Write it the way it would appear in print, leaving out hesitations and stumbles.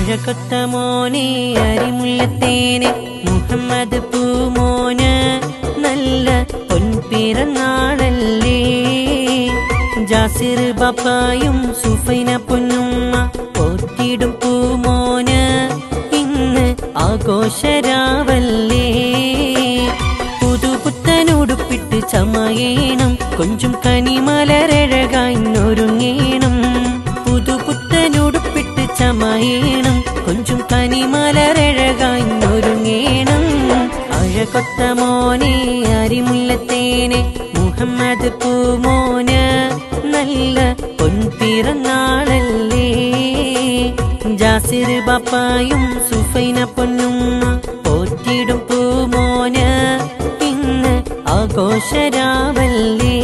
അഴകൊത്ത മോനെ അരിമുല്ലത്തേനെ മുഹമ്മദ് പൂമോന് നല്ല പൊൻപിറന്നാളല്ലേ. ജാസിർ ബാപ്പായും സുഫൈന പൊന്നുമ്മ പോറ്റിടും പൂമോന് ഇന്ന് ആഘോഷരാവല്ലേ. പുതുപുത്തനുടുപ്പിട്ട് ചമയേണം കൊഞ്ചും കനിമലരഴകായിന്നൊരുങ്ങേണം. പുതുപുത്തനുടുപ്പിട്ട് ചമയേണം കൊഞ്ചും കനിമലരഴകായിന്നൊരുങ്ങേണം. അഴകൊത്ത മോനെ അരിമുല്ലത്തേനെ മുഹമ്മദ് പൂമോന് നല്ല പൊൻപിറന്നാളല്ലേ. ജാസിർ ബാപ്പായും സുഫൈന പൊന്നുമ്മ പോറ്റിടും പൂമോന് ഇന്ന് ആഘോഷരാവല്ലേ.